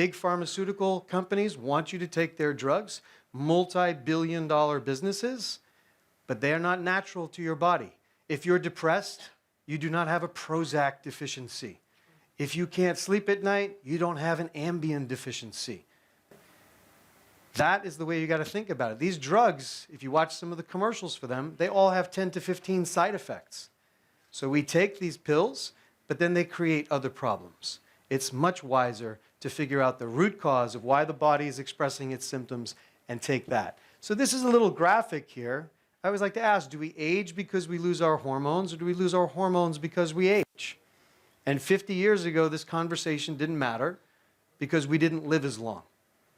Big pharmaceutical companies want you to take their drugs, multi-billion-dollar businesses, but they are not natural to your body. If you're depressed, you do not have a Prozac deficiency. If you can't sleep at night, you don't have an Ambien deficiency. That is the way you got to think about it. These drugs, if you watch some of the commercials for them, they all have 10 to 15 side effects. So we take these pills, but then they create other problems. It's much wiser to figure out the root cause of why the body is expressing its symptoms and take that. So this is a little graphic here. I always like to ask, do we age because we lose our hormones, or do we lose our hormones because we age? And 50 years ago, this conversation didn't matter because we didn't live as long.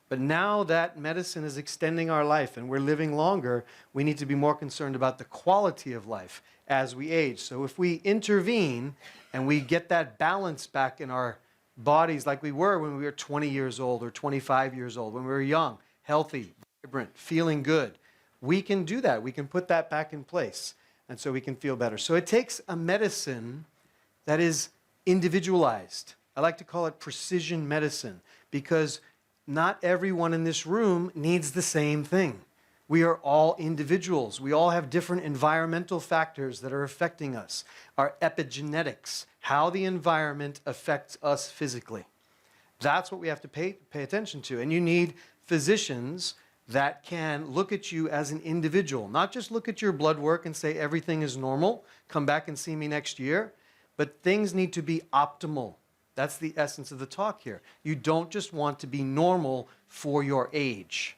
But now that medicine is extending our life and we're living longer, we need to be more concerned about the quality of life as we age. So if we intervene and we get that balance back in our bodies like we were when we were 20 years old or 25 years old, when we were young, healthy, vibrant, feeling good, we can do that. We can put that back in place, and so we can feel better. So it takes a medicine that is individualized. I like to call it precision medicine, because not everyone in this room needs the same thing. We are all individuals. We all have different environmental factors that are affecting us. Our epigenetics, how the environment affects us physically. That's what we have to pay attention to. And you need physicians that can look at you as an individual, not just look at your blood work and say everything is normal, come back and see me next year, but things need to be optimal. That's the essence of the talk here. You don't just want to be normal for your age.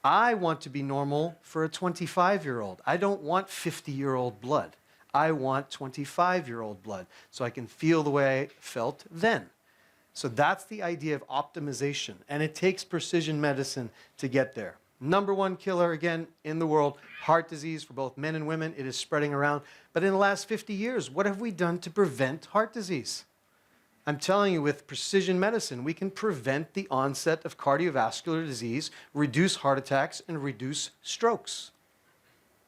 I want to be normal for a 25-year-old. I don't want 50-year-old blood. I want 25-year-old blood so I can feel the way I felt then. So that's the idea of optimization, and it takes precision medicine to get there. Number one killer, again, in the world, heart disease for both men and women. It is spreading around. But in the last 50 years, what have we done to prevent heart disease? I'm telling you, with precision medicine, we can prevent the onset of cardiovascular disease, reduce heart attacks, and reduce strokes.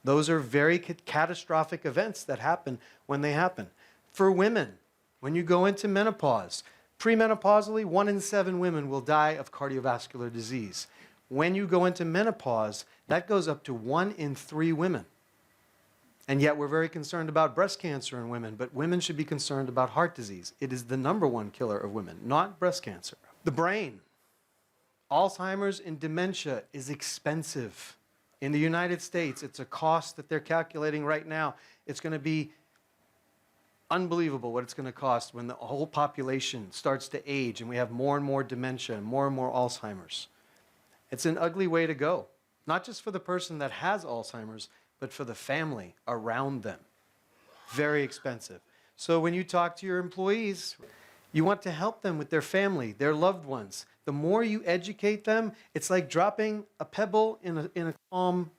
Those are very catastrophic events that happen when they happen. For women, when you go into menopause, premenopausally, 1 in 7 women will die of cardiovascular disease. When you go into menopause, that goes up to 1 in 3 women. And yet we're very concerned about breast cancer in women, but women should be concerned about heart disease. It is the #1 killer of women, not breast cancer. The brain. Alzheimer's and dementia is expensive. In the United States, it's a cost that they're calculating right now. It's going to be unbelievable what it's going to cost when the whole population starts to age and we have more and more dementia and more Alzheimer's. It's an ugly way to go, not just for the person that has Alzheimer's, but for the family around them. Very expensive. So when you talk to your employees, you want to help them with their family, their loved ones. The more you educate them, it's like dropping a pebble in a calm,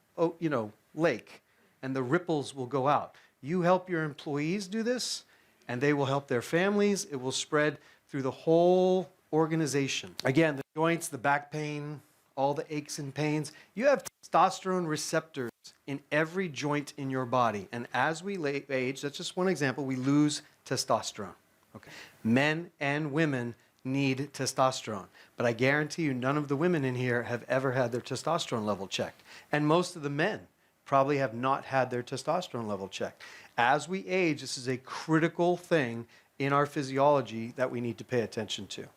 lake, and the ripples will go out. You help your employees do this, and they will help their families. It will spread through the whole organization. Again, the joints, the back pain, all the aches and pains. You have testosterone receptors in every joint in your body. And as we age, that's just one example, we lose testosterone. Okay. Men and women need testosterone. But I guarantee you none of the women in here have ever had their testosterone level checked. And most of the men probably have not had their testosterone level checked. As we age, this is a critical thing in our physiology that we need to pay attention to.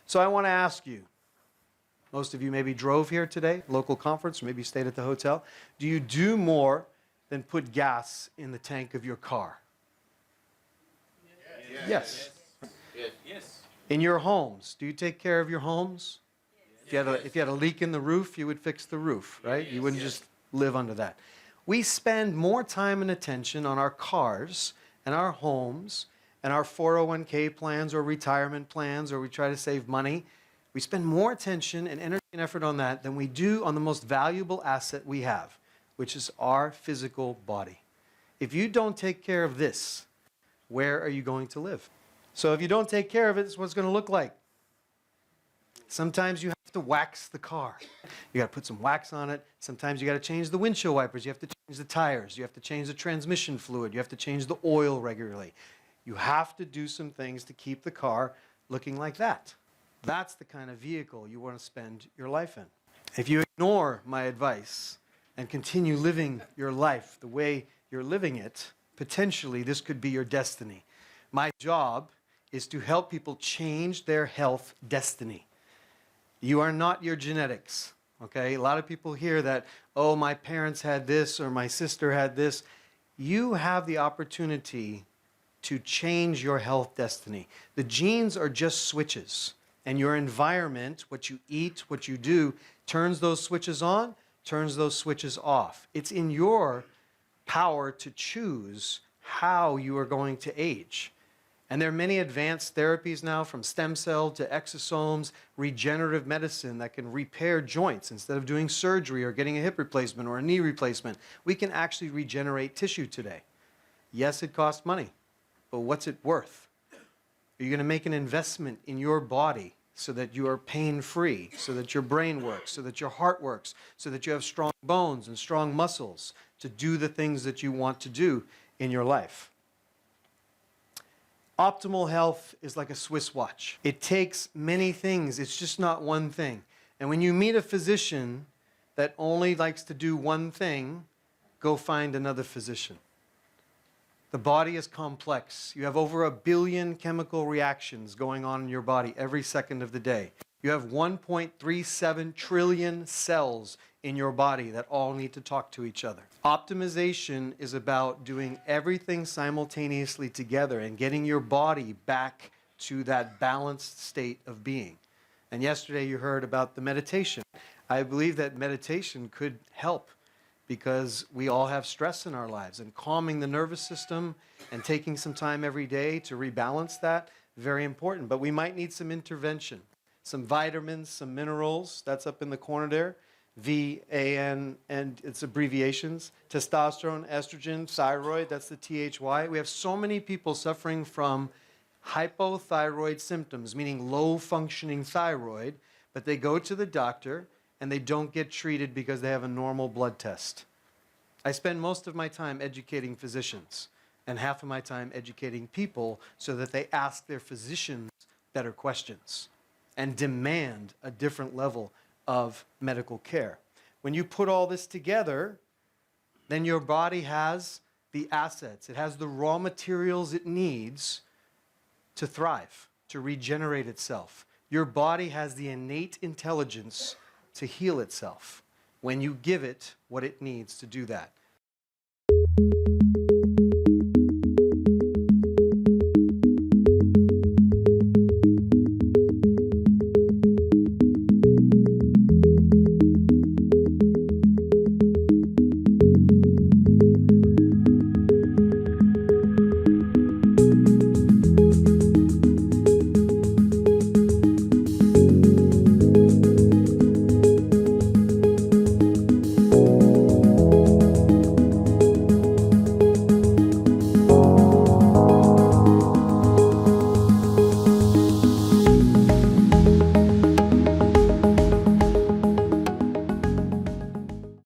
So I want to ask you, most of you maybe drove here today, local conference, or maybe stayed at the hotel. Do you do more than put gas in the tank of your car? Yes. Yes. In your homes, do you take care of your homes? If you had a leak in the roof, you would fix the roof, right? You wouldn't just live under that. We spend more time and attention on our cars and our homes and our 401k plans or retirement plans, or we try to save money. We spend more attention and energy and effort on that than we do on the most valuable asset we have, which is our physical body. If you don't take care of this, where are you going to live? So if you don't take care of it, this is what it's going to look like. Sometimes you have to wax the car. You got to put some wax on it. Sometimes you got to change the windshield wipers. You have to change the tires. You have to change the transmission fluid. You have to change the oil regularly. You have to do some things to keep the car looking like that. That's the kind of vehicle you want to spend your life in. If you ignore my advice and continue living your life the way you're living it, potentially this could be your destiny. My job is to help people change their health destiny. You are not your genetics, okay? A lot of people hear that, oh, my parents had this or my sister had this. You have the opportunity to change your health destiny. The genes are just switches, and your environment, what you eat, what you do, turns those switches on, turns those switches off. It's in your power to choose how you are going to age. And there are many advanced therapies now, from stem cell to exosomes, regenerative medicine that can repair joints instead of doing surgery or getting a hip replacement or a knee replacement. We can actually regenerate tissue today. Yes, it costs money, but what's it worth? Are you going to make an investment in your body so that you are pain-free, so that your brain works, so that your heart works, so that you have strong bones and strong muscles to do the things that you want to do in your life? Optimal health is like a Swiss watch. It takes many things. It's just not one thing. And when you meet a physician that only likes to do one thing, go find another physician. The body is complex. You have over 1 billion chemical reactions going on in your body every second of the day. You have 1.37 trillion cells in your body that all need to talk to each other. Optimization is about doing everything simultaneously together and getting your body back to that balanced state of being. And yesterday you heard about the meditation. I believe that meditation could help, because we all have stress in our lives, and calming the nervous system and taking some time every day to rebalance that, very important. But we might need some intervention, some vitamins, some minerals. That's up in the corner there. VAN, and its abbreviations: testosterone, estrogen, thyroid, that's the THY. We have so many people suffering from hypothyroid symptoms, meaning low functioning thyroid, but they go to the doctor and they don't get treated because they have a normal blood test. I spend most of my time educating physicians and half of my time educating people so that they ask their physicians better questions and demand a different level of medical care. When you put all this together, then your body has the assets. It has the raw materials it needs to thrive, to regenerate itself. Your body has the innate intelligence to heal itself when you give it what it needs to do that.